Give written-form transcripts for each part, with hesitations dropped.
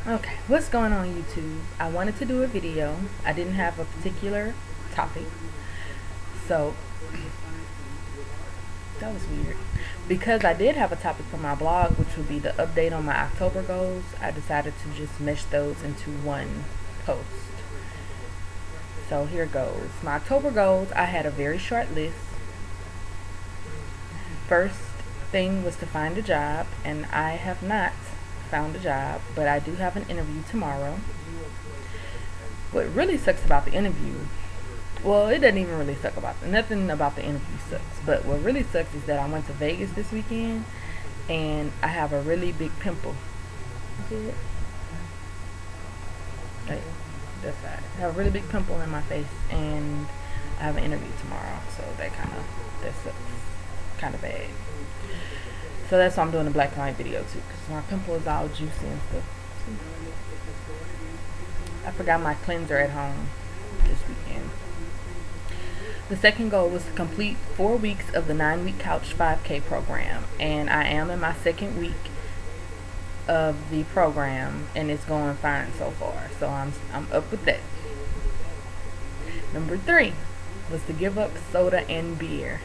Okay, what's going on YouTube? I wanted to do a video. I didn't have a particular topic. So, that was weird. Because I did have a topic for my blog, which would be the update on my October goals, I decided to just mesh those into one post. So here goes. My October goals, I had a very short list. First thing was to find a job, and I have not found a job, but I do have an interview tomorrow. What really sucks about the interview, well, it doesn't even really suck about nothing about the interview sucks, but what really sucks is that I went to Vegas this weekend and I have a really big pimple. See it? Right, that's side. I have a really big pimple in my face and I have an interview tomorrow, so that sucks kind of bad. So that's why I'm doing a black and white video too, because my pimple is all juicy and stuff. I forgot my cleanser at home this weekend. The second goal was to complete 4 weeks of the 9-week Couch 5K program, and I am in my second week of the program, and it's going fine so far. So I'm up with that. Number 3 was to give up soda and beer.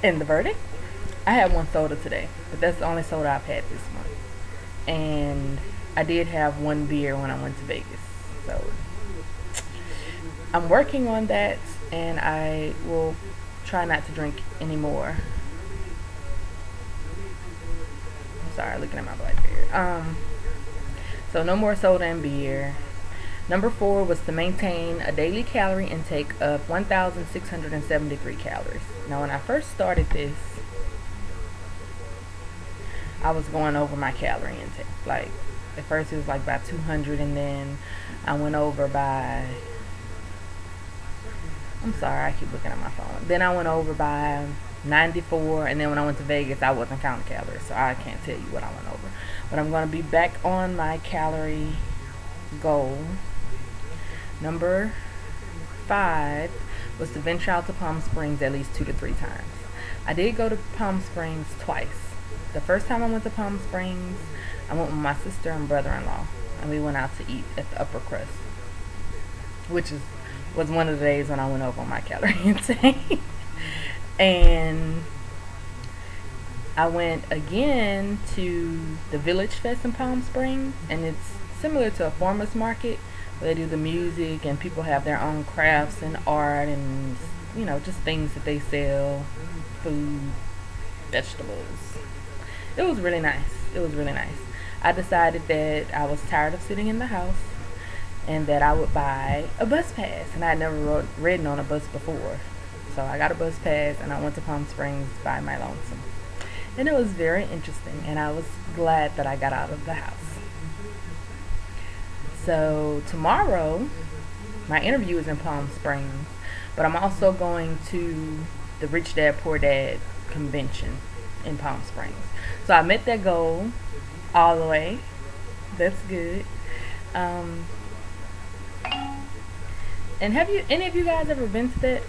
And the verdict? I had one soda today, but that's the only soda I've had this month. And I did have one beer when I went to Vegas. So I'm working on that, and I will try not to drink anymore. I'm sorry, looking at my Blackberry. So no more soda and beer. Number 4 was to maintain a daily calorie intake of 1,673 calories. Now, when I first started this, I was going over my calorie intake. Like, at first it was like about 200, and then I went over by, I'm sorry, I keep looking at my phone. Then I went over by 94, and then when I went to Vegas, I wasn't counting calories, so I can't tell you what I went over. But I'm going to be back on my calorie goal. Number 5 was to venture out to Palm Springs at least 2 to 3 times. I did go to Palm Springs twice. The first time I went to Palm Springs, I went with my sister and brother-in-law, and we went out to eat at the Upper Crust, which was one of the days when I went over my calorie intake. And I went again to the Village Fest in Palm Springs, and it's similar to a farmer's market where they do the music and people have their own crafts and art and, you know, just things that they sell, food, vegetables. It was really nice. It was really nice. I decided that I was tired of sitting in the house and that I would buy a bus pass, and I had never ridden on a bus before. So I got a bus pass and I went to Palm Springs by my lonesome. And it was very interesting, and I was glad that I got out of the house. So tomorrow, my interview is in Palm Springs, but I'm also going to the Rich Dad Poor Dad convention in Palm Springs. So I met that goal all the way. That's good. And have any of you guys ever been to that?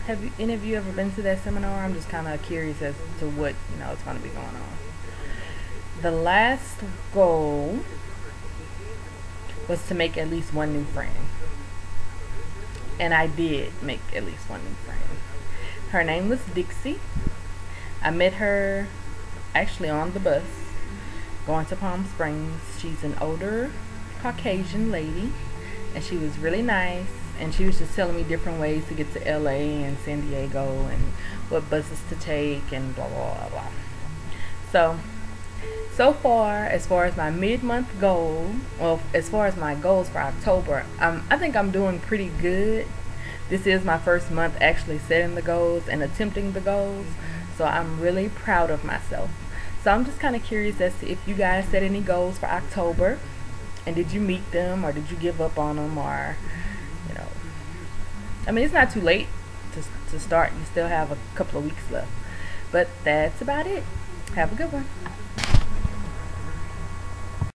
Have any of you ever been to that seminar? I'm just kind of curious as to what, you know, is going to be going on. The last goal was to make at least one new friend. And I did make at least one new friend. Her name was Dixie. I met her actually on the bus going to Palm Springs. She's an older Caucasian lady, and she was really nice. And she was just telling me different ways to get to LA and San Diego and what buses to take and blah, blah, blah, blah. So far, as far as my mid-month goal, well, as far as my goals for October, I think I'm doing pretty good. This is my first month actually setting the goals and attempting the goals. So I'm really proud of myself. So I'm just kind of curious as to if you guys set any goals for October. And did you meet them, or did you give up on them, or... I mean, it's not too late to start. You still have a couple of weeks left. But that's about it. Have a good one.